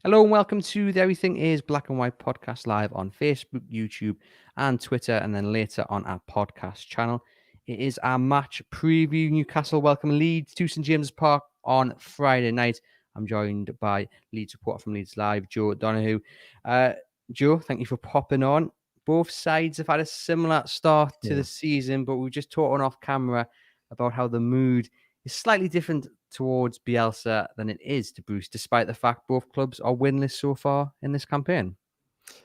Hello and welcome to the Everything is Black and White podcast live on Facebook, YouTube, and Twitter, and then later on our podcast channel. It is our match preview. Newcastle welcome Leeds to St James's Park on Friday night. I'm joined by Leeds reporter from Leeds Live, Joe Donnohue. Joe, thank you for popping on. Both sides have had a similar start to the Yeah. season, but we were just talking off camera about how the mood is slightly different towards Bielsa than it is to Bruce, despite the fact both clubs are winless so far in this campaign.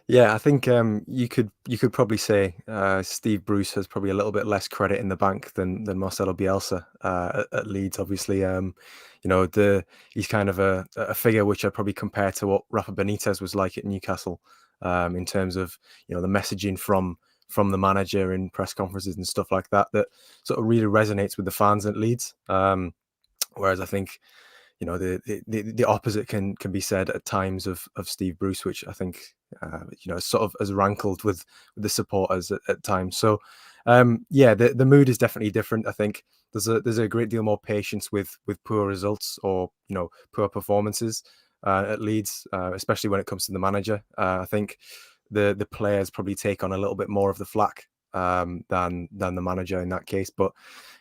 Yeah, I think you could probably say Steve Bruce has probably a little bit less credit in the bank than Marcelo Bielsa at Leeds. Obviously, he's kind of a figure which I'd probably compare to what Rafa Benitez was like at Newcastle, in terms of the messaging from the manager in press conferences and stuff like that that sort of really resonates with the fans at Leeds. Whereas I think the opposite can be said at times of Steve Bruce, which I think sort of has rankled with the supporters at times. So the mood is definitely different. I think there's a great deal more patience with poor results or poor performances at Leeds, especially when it comes to the manager. I think the players probably take on a little bit more of the flack than the manager in that case. But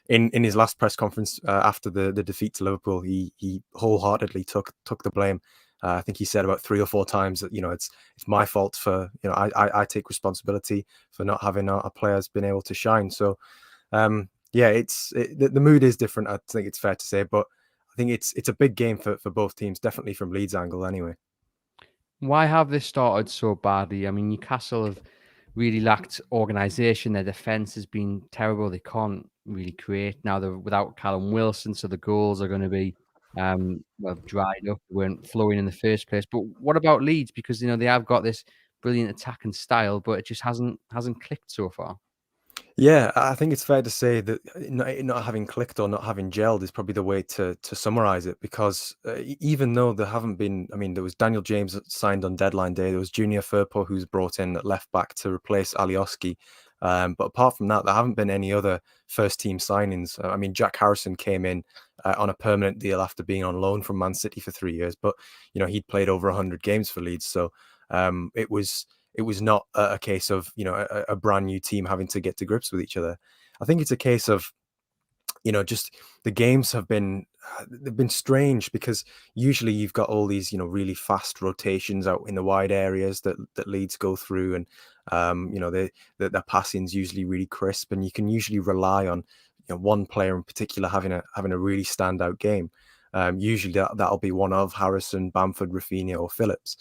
in his last press conference after the defeat to Liverpool, he wholeheartedly took the blame. I think he said about 3 or 4 times that it's my fault for I take responsibility for not having our players been able to shine. So the mood is different. I think it's fair to say, but I think it's a big game for both teams, definitely from Leeds' angle anyway. Why have this started so badly? I mean, Newcastle have really lacked organisation. Their defence has been terrible. They can't really create now. They're without Callum Wilson, so the goals are going to be dried up. They weren't flowing in the first place. But what about Leeds? Because they have got this brilliant attacking style, but it just hasn't clicked so far. Yeah, I think it's fair to say that not having clicked or not having gelled is probably the way to summarize it. Because even though there haven't been, I mean, there was Daniel James that signed on deadline day. There was Junior Firpo who's brought in at left back to replace Alioski. But apart from that, there haven't been any other first team signings. I mean, Jack Harrison came in on a permanent deal after being on loan from Man City for 3 years, but he'd played over 100 games for Leeds, so it was not a case of a brand new team having to get to grips with each other. I think it's a case of just the games they've been strange because usually you've got all these really fast rotations out in the wide areas that Leeds go through, and their passing's usually really crisp, and you can usually rely on one player in particular having a really standout game. Usually that'll be one of Harrison, Bamford, Rafinha, or Phillips.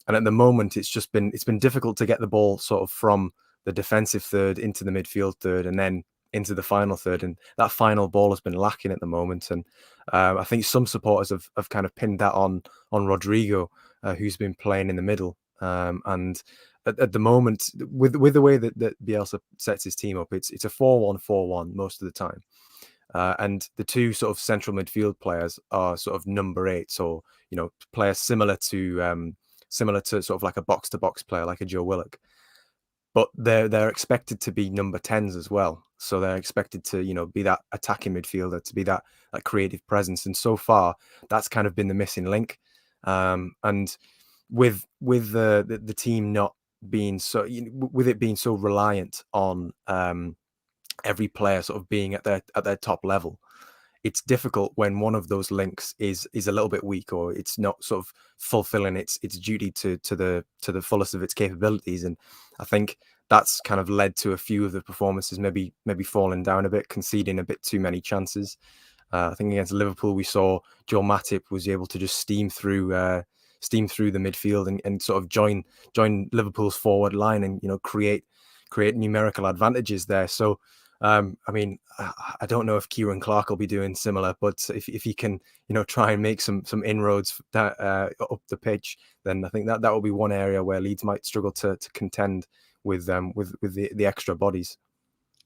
And at the moment, it's been difficult to get the ball sort of from the defensive third into the midfield third and then into the final third. And that final ball has been lacking at the moment. And I think some supporters have kind of pinned that on Rodrigo, who's been playing in the middle. And at the moment, with the way that Bielsa sets his team up, it's a 4-1-4-1 most of the time. And the two sort of central midfield players are sort of number 8, or players similar to sort of like a box to box player, like a Joe Willock. But they're expected to be number 10s as well. So they're expected to be that attacking midfielder, to be that creative presence. And so far, that's kind of been the missing link. And with the team not being so, with it being so reliant on every player sort of being at their top level, it's difficult when one of those links is a little bit weak, or it's not sort of fulfilling its duty to the fullest of its capabilities. And I think that's kind of led to a few of the performances maybe falling down a bit, conceding a bit too many chances. I think against Liverpool, we saw Joel Matip was able to just steam through the midfield and sort of join Liverpool's forward line and create numerical advantages there. So I mean, I don't know if Kieran Clark will be doing similar, but if he can, try and make some inroads up the pitch, then I think that will be one area where Leeds might struggle to contend with the extra bodies.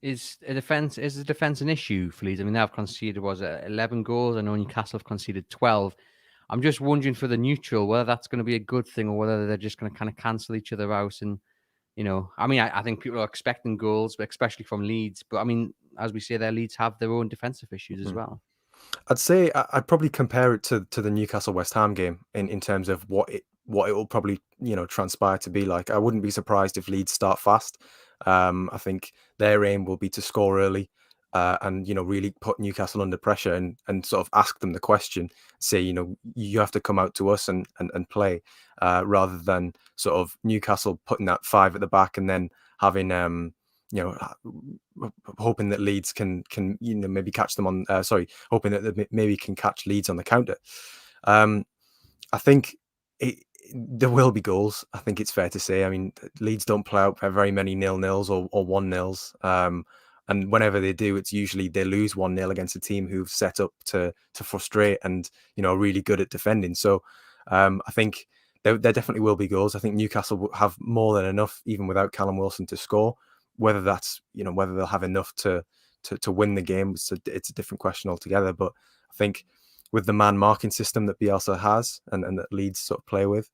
Is the defense an issue for Leeds? I mean, they've conceded 11 goals. I know Newcastle have conceded 12. I'm just wondering for the neutral whether that's going to be a good thing or whether they're just going to kind of cancel each other out. And I mean, I think people are expecting goals, but especially from Leeds. But I mean, as we say, their Leeds have their own defensive issues as well. I'd say I'd probably compare it to the Newcastle West Ham game in terms of what it will probably transpire to be like. I wouldn't be surprised if Leeds start fast. I think their aim will be to score early, and really put Newcastle under pressure and sort of ask them the question. Say you have to come out to us and play, rather than sort of Newcastle putting that five at the back and then having you hoping that Leeds can maybe catch them on hoping that they maybe can catch Leeds on the counter. I think there will be goals. I think it's fair to say. I mean, Leeds don't play out very many 0-0s or 1-0s. And whenever they do, it's usually they lose 1-0 against a team who've set up to frustrate and are really good at defending. So I think there definitely will be goals. I think Newcastle will have more than enough, even without Callum Wilson, to score. Whether that's whether they'll have enough to win the game, it's a different question altogether. But I think with the man marking system that Bielsa has and that Leeds sort of play with,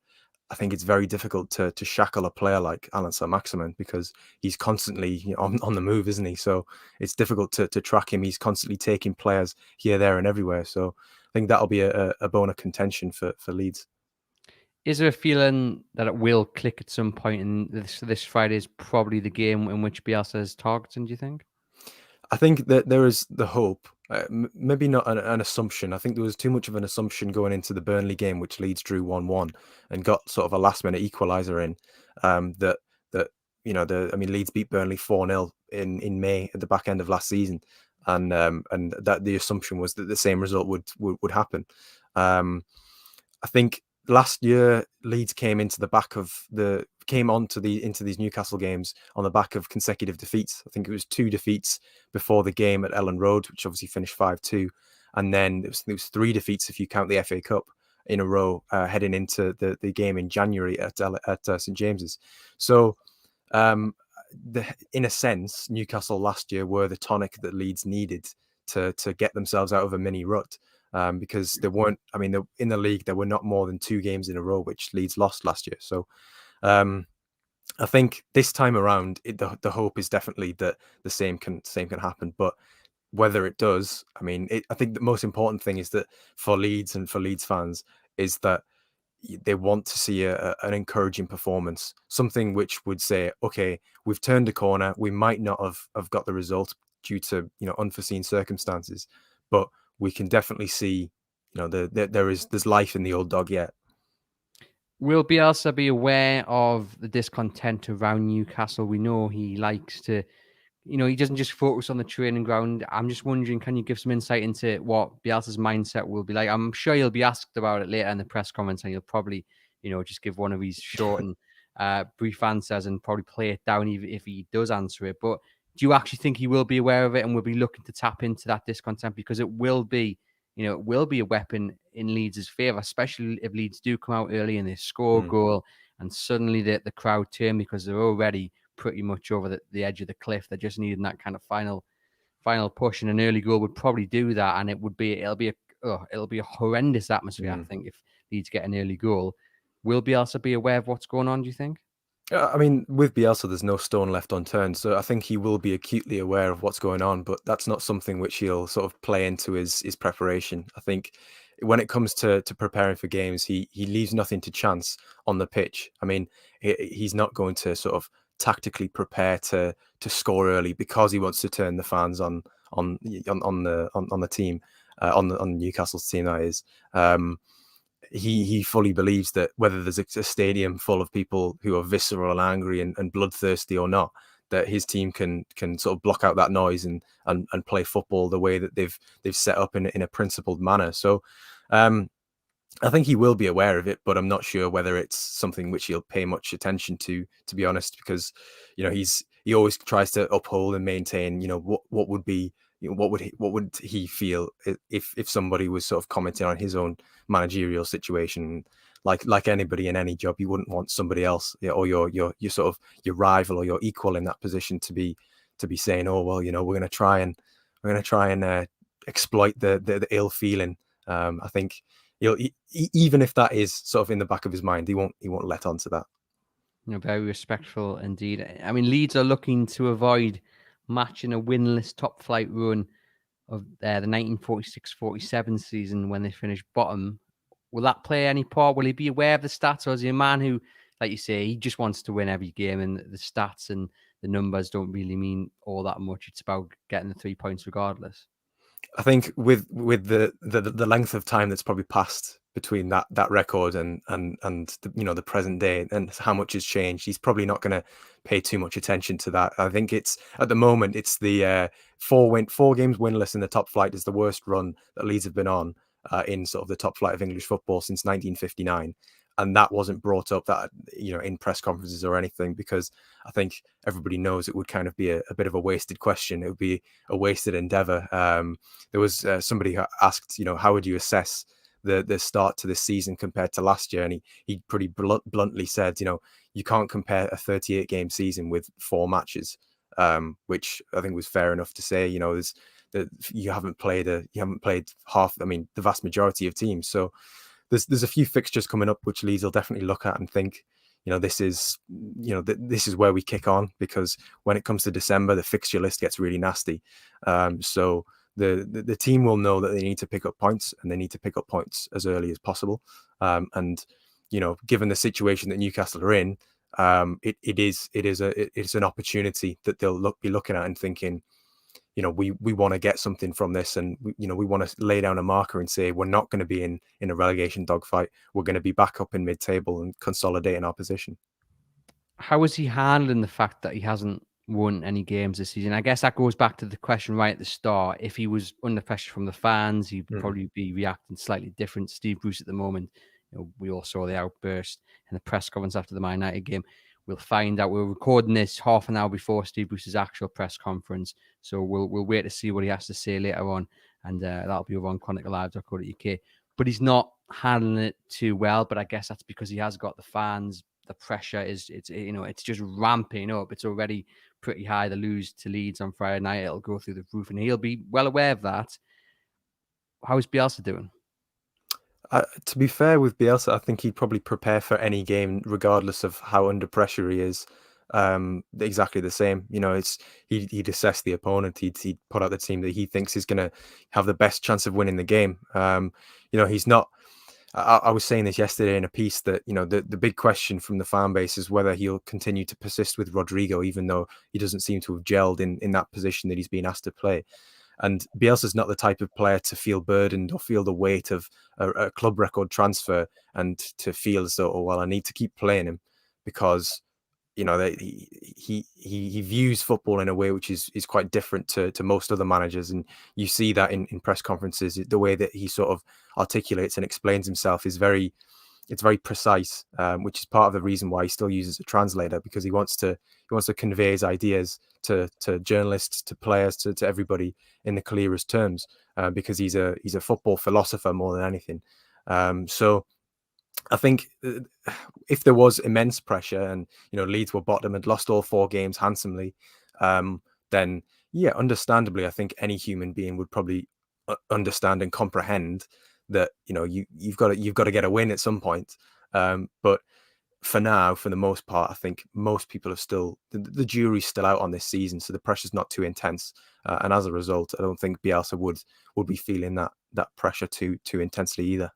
I think it's very difficult to shackle a player like Alan Saint-Maximin because he's constantly on the move, isn't he? So it's difficult to track him. He's constantly taking players here, there, and everywhere. So I think that'll be a bone of contention for Leeds. Is there a feeling that it will click at some point, and this Friday is probably the game in which Bielsa is targeting, do you think? I think that there is the hope, maybe not an assumption. I think there was too much of an assumption going into the Burnley game, which Leeds drew 1-1 and got sort of a last minute equaliser in. That Leeds beat Burnley 4-0 in May at the back end of last season, and that the assumption was that the same result would happen. I think last year Leeds came into these Newcastle games on the back of consecutive defeats. I think it was 2 defeats before the game at Ellen Road, which obviously finished 5-2, and then it was 3 defeats if you count the FA Cup in a row, heading into the game in January at St James's. So, in a sense, Newcastle last year were the tonic that Leeds needed to get themselves out of a mini rut. Because there weren't, in the league, there were not more than 2 games in a row which Leeds lost last year. So I think this time around, the hope is definitely that the same can happen. But whether it does, I think the most important thing is that for Leeds and for Leeds fans is that they want to see an encouraging performance, something which would say, okay, we've turned a corner. We might not have got the result due to unforeseen circumstances, but we can definitely see there's life in the old dog yet. Will Bielsa be aware of the discontent around Newcastle? We know he likes to, he doesn't just focus on the training ground. I'm just wondering, can you give some insight into what Bielsa's mindset will be like? I'm sure he'll be asked about it later in the press conference, and he'll probably, just give one of his short and brief answers and probably play it down if he does answer it. But do you actually think he will be aware of it and will be looking to tap into that discontent? Because it will be, it will be a weapon in Leeds' favour, especially if Leeds do come out early and they score a goal and suddenly the crowd turn because they're already pretty much over the edge of the cliff. They're just needing that kind of final push, and an early goal would probably do that. And it'll be a horrendous atmosphere, I think, if Leeds get an early goal. Will Bielsa be aware of what's going on, do you think? With Bielsa, there's no stone left unturned. So I think he will be acutely aware of what's going on, but that's not something which he'll sort of play into his preparation. I think when it comes to preparing for games, he leaves nothing to chance on the pitch. He's not going to sort of tactically prepare to score early because he wants to turn the fans on the team, on Newcastle's team, that is. He fully believes that whether there's a stadium full of people who are visceral and angry and bloodthirsty or not, that his team can sort of block out that noise and play football the way that they've set up in a principled manner. So I think he will be aware of it, but I'm not sure whether it's something which he'll pay much attention to be honest, because he always tries to uphold and maintain what would be what would he feel if somebody was sort of commenting on his own managerial situation. Like anybody in any job, you wouldn't want somebody else, or your sort of your rival or your equal in that position to be saying, oh well, we're going to try and exploit the ill feeling. I think even if that is sort of in the back of his mind, he won't let on to that. Very respectful indeed. Leeds are looking to avoid matching a winless top flight run of the 1946-47 season when they finished bottom. Will that play any part? Will he be aware of the stats, or is he a man who, like you say, he just wants to win every game, and the stats and the numbers don't really mean all that much? It's about getting the 3 points regardless. I think with the length of time that's probably passed between that record and the present day and how much has changed, he's probably not going to pay too much attention to that. I think it's at the moment it's the 4 games winless in the top flight is the worst run that Leeds have been on in sort of the top flight of English football since 1959. And that wasn't brought up that in press conferences or anything, because I think everybody knows it would kind of be a bit of a wasted question. It would be a wasted endeavor. There was somebody who asked, how would you assess the start to this season compared to last year? And he pretty bluntly said, you can't compare a 38 game season with 4 matches, which I think was fair enough to say. You haven't played half. I mean, the vast majority of teams. So there's a few fixtures coming up which Leeds will definitely look at and think, this is where we kick on, because when it comes to December, the fixture list gets really nasty. So the team will know that they need to pick up points, and they need to pick up points as early as possible. And given the situation that Newcastle are in, it's an opportunity that they'll be looking at and thinking, we want to get something from this, and we want to lay down a marker and say we're not going to be in a relegation dogfight. We're going to be back up in mid-table and consolidating our position. How is he handling the fact that he hasn't won any games this season? I guess that goes back to the question right at the start. If he was under pressure from the fans, he'd probably be reacting slightly different. Steve Bruce at the moment, we all saw the outburst in the press conference after the Man United game. We'll find out. We're recording this half an hour before Steve Bruce's actual press conference, so we'll wait to see what he has to say later on, and that'll be over on chroniclelive.co.uk. But he's not handling it too well. But I guess that's because he has got the fans. The pressure it's just ramping up. It's already pretty high. The lose to Leeds on Friday night, it'll go through the roof, and he'll be well aware of that. How's Bielsa doing? To be fair with Bielsa, I think he'd probably prepare for any game, regardless of how under pressure he is. Exactly the same. He'd assess the opponent. He'd put out the team that he thinks is going to have the best chance of winning the game. He's not. I was saying this yesterday in a piece that the big question from the fan base is whether he'll continue to persist with Rodrigo, even though he doesn't seem to have gelled in that position that he's been asked to play. And Bielsa's not the type of player to feel burdened or feel the weight of a club record transfer and to feel as though, I need to keep playing him, because he views football in a way which is quite different to most other managers. And you see that in press conferences, the way that he sort of articulates and explains himself is very precise, which is part of the reason why he still uses a translator, because he wants to convey his ideas to journalists, to players, to everybody in the clearest terms, because he's a football philosopher more than anything. So I think if there was immense pressure and Leeds were bottom and lost all 4 games handsomely, then understandably, I think any human being would probably understand and comprehend that you've got to get a win at some point. But for now, for the most part, I think most people are still the jury's still out on this season, so the pressure's not too intense, and as a result, I don't think Bielsa would be feeling that pressure too intensely either.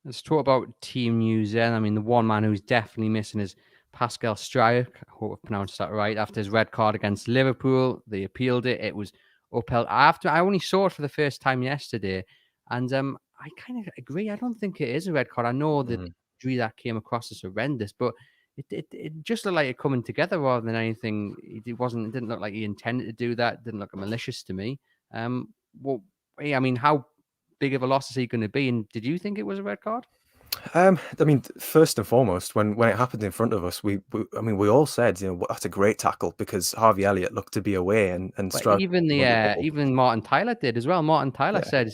Let's talk about team news then. I mean, the one man who's definitely missing is Pascal Struijk. I hope I pronounced that right. After his red card against Liverpool, they appealed it. It was upheld. I only saw it for the first time yesterday, and I kind of agree. I don't think it is a red card. I know the injury that came across is horrendous, but it just looked like it coming together rather than anything. It didn't look like he intended to do that. It didn't look malicious to me. Well, I mean, how big of a loss is he going to be? And did you think it was a red card? I mean, first and foremost, when it happened in front of us, we all said, that's a great tackle, because Harvey Elliott looked to be away and But even Martin Tyler did as well. Martin Tyler said,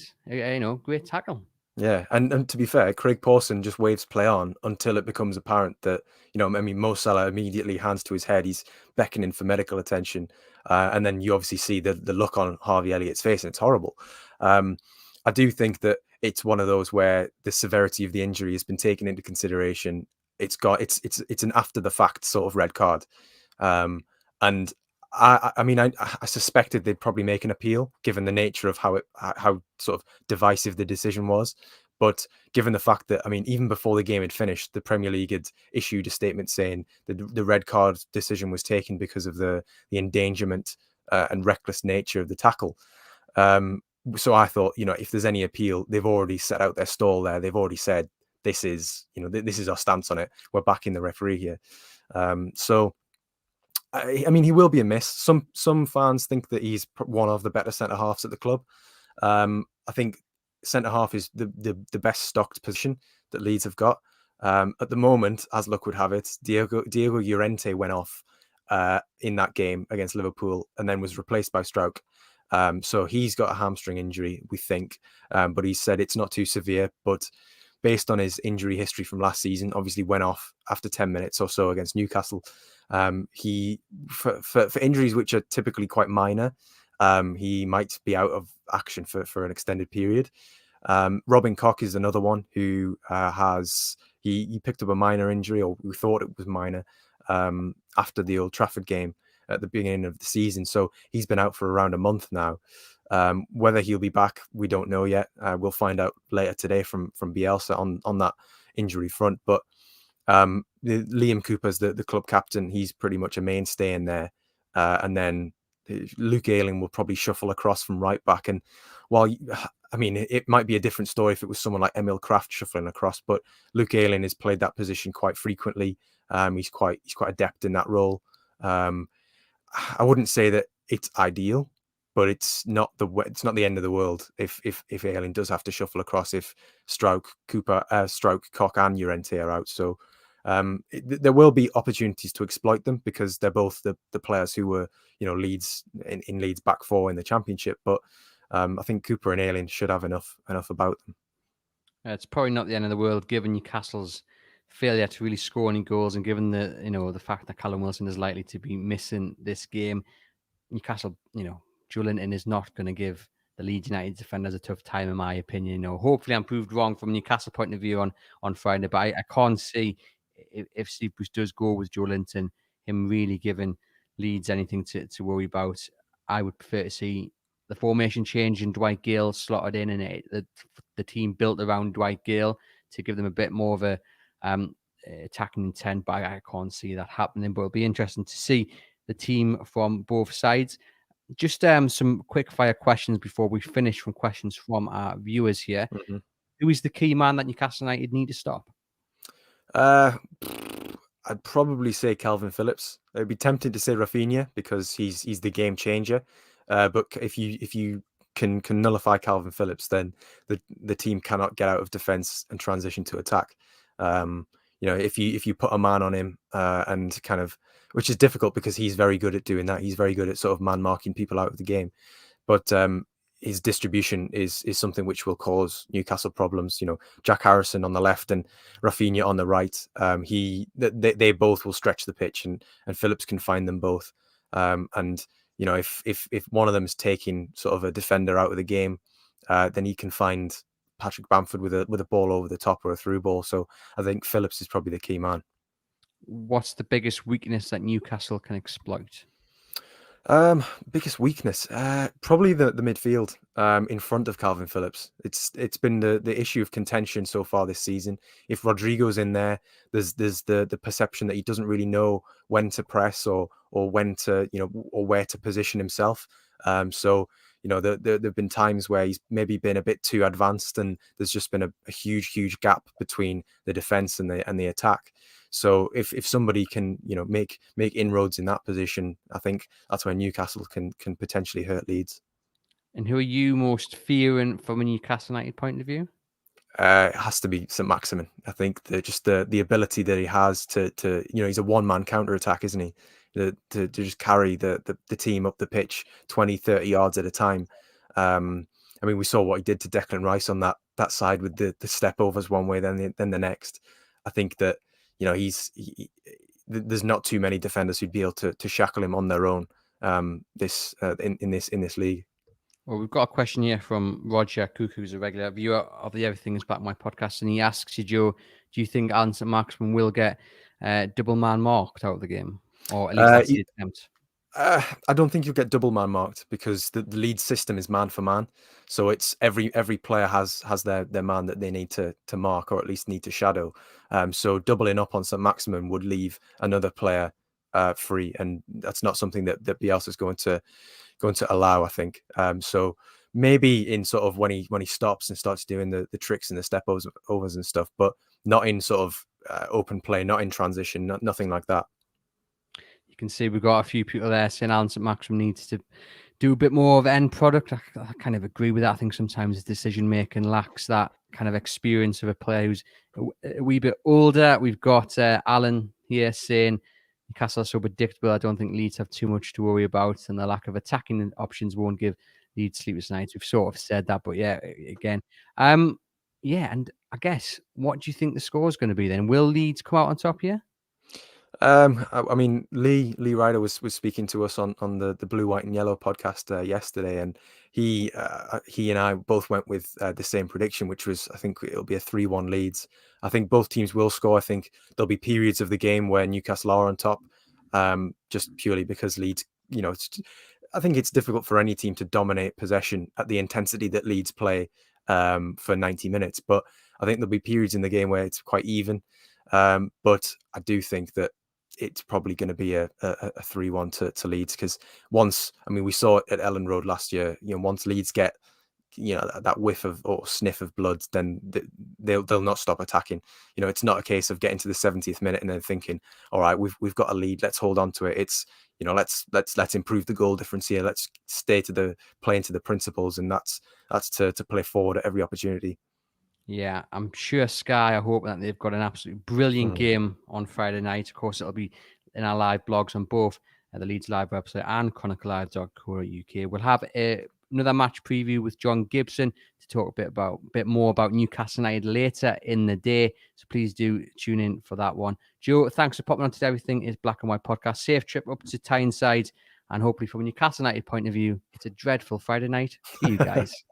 great tackle. Yeah, and to be fair, Craig Pawson just waves play on until it becomes apparent that Mo Salah immediately hands to his head. He's beckoning for medical attention, and then you obviously see the look on Harvey Elliott's face, and it's horrible. I do think that it's one of those where the severity of the injury has been taken into consideration. It's an after the fact sort of red card, and I mean, I suspected they'd probably make an appeal, given the nature of how sort of divisive the decision was. But given the fact that, I mean, even before the game had finished, the Premier League had issued a statement saying that the red card decision was taken because of the endangerment and reckless nature of the tackle. So I thought, if there's any appeal, they've already set out their stall there. They've already said this is, this is our stance on it. We're backing the referee here. So. I mean, he will be a miss. Some fans think that he's one of the better centre halves at the club. I think centre half is the best stocked position that Leeds have got at the moment. As luck would have it, Diego Llorente went off in that game against Liverpool and then was replaced by Struijk. So he's got a hamstring injury, we think, but he said it's not too severe. But based on his injury history from last season, obviously went off after 10 minutes or so against Newcastle. He for injuries which are typically quite minor, he might be out of action for an extended period. Robin Koch is another one who he picked up a minor injury, or we thought it was minor, after the Old Trafford game at the beginning of the season. So he's been out for around a month now. Whether he'll be back, we don't know yet. We'll find out later today from Bielsa on that injury front. But Liam Cooper's the club captain. He's pretty much a mainstay in there. And then Luke Ayling will probably shuffle across from right back. And while, I mean, it might be a different story if it was someone like Emil Kraft shuffling across, but Luke Ayling has played that position quite frequently. He's quite adept in that role. I wouldn't say that it's ideal, but it's not the end of the world if Ayling does have to shuffle across if Struijk, Koch, and Llorente are out. So there will be opportunities to exploit them because they're both the players who were Leeds in Leeds back four in the Championship. But I think Cooper and Ayling should have enough about them. It's probably not the end of the world given Newcastle's failure to really score any goals, and given the fact that Callum Wilson is likely to be missing this game. Newcastle, Joe Linton is not going to give the Leeds United defenders a tough time, in my opinion. Hopefully I'm proved wrong from a Newcastle point of view on Friday, but I can't see if Steve Bruce does go with Joe Linton, him really giving Leeds anything to worry about. I would prefer to see the formation change and Dwight Gale slotted in, and the team built around Dwight Gale to give them a bit more of a attacking intent, but I can't see that happening. But it'll be interesting to see the team from both sides. Just some quick fire questions before we finish from questions from our viewers here. Mm-hmm. Who is the key man that Newcastle United need to stop? I'd probably say Calvin Phillips. I'd be tempted to say Rafinha because he's the game changer. But if you can nullify Calvin Phillips, then the team cannot get out of defense and transition to attack. If you put a man on him and kind of, which is difficult because he's very good at doing that. He's very good at sort of man marking people out of the game. But his distribution is something which will cause Newcastle problems. Jack Harrison on the left and Rafinha on the right. They both will stretch the pitch, and Phillips can find them both. And if one of them is taking sort of a defender out of the game, then he can find Patrick Bamford with a ball over the top or a through ball. So I think Phillips is probably the key man. What's the biggest weakness that Newcastle can exploit? Biggest weakness, probably the midfield in front of Calvin Phillips. It's been the issue of contention so far this season. If Rodrigo's in there, there's the perception that he doesn't really know when to press or when to or where to position himself. So there've been times where he's maybe been a bit too advanced, and there's just been a huge gap between the defense and the attack. So if somebody can make inroads in that position, I think that's where Newcastle can potentially hurt Leeds. And who are you most fearing from a Newcastle United point of view? It has to be St. Maximin. I think the ability that he has to he's a one-man counter-attack, isn't he? To just carry the team up the pitch 20, 30 yards at a time. I mean, we saw what he did to Declan Rice on that side with the step overs one way, then the next. I think that there's not too many defenders who'd be able to shackle him on their own in this league. Well, we've got a question here from Roger Cook, who's a regular viewer of the Everything Is Back My podcast, and he asks you, Joe, do you think St. Maximin will get double man marked out of the game, or at least that's the attempt? I don't think you'll get double man marked because the Leeds system is man for man. So it's every player has their man that they need to mark or at least need to shadow. So doubling up on St. Maximin would leave another player free, and that's not something that Bielsa is going to allow, I think. So maybe in sort of when he stops and starts doing the tricks and the step overs and stuff, but not in sort of open play, not in transition, nothing like that. You can see we've got a few people there saying Alan St. Maxim needs to do a bit more of end product. I kind of agree with that. I think sometimes his decision making lacks that kind of experience of a player who's a wee bit older. We've got Alan here saying Newcastle are so predictable. I don't think Leeds have too much to worry about, and the lack of attacking options won't give Leeds sleepless nights. We've sort of said that, but yeah, again, yeah. And I guess, what do you think the score is going to be then? Will Leeds come out on top here? I mean, Lee Ryder was speaking to us on the Blue, White, and Yellow podcast yesterday, and he and I both went with the same prediction, which was, I think it'll be a 3-1 Leeds. I think both teams will score. I think there'll be periods of the game where Newcastle are on top, just purely because Leeds, I think it's difficult for any team to dominate possession at the intensity that Leeds play for 90 minutes. But I think there'll be periods in the game where it's quite even. But I do think that it's probably going to be a 3-1 to Leeds, because once, I mean, we saw it at Ellen Road last year, once Leeds get, that whiff of or sniff of blood, then they'll not stop attacking. It's not a case of getting to the 70th minute and then thinking, all right, we've got a lead, let's hold on to it. It's, let's improve the goal difference here. Let's play into the principles, and that's to play forward at every opportunity. Yeah, I'm sure Sky are hoping that they've got an absolutely brilliant game on Friday night. Of course, it'll be in our live blogs on both the Leeds Live website and chroniclelive.co.uk. We'll have another match preview with John Gibson to talk a bit more about Newcastle United later in the day. So please do tune in for that one. Joe, thanks for popping on to Everything is Black and White podcast. Safe trip up to Tyneside, and hopefully from a Newcastle United point of view, it's a dreadful Friday night for you guys.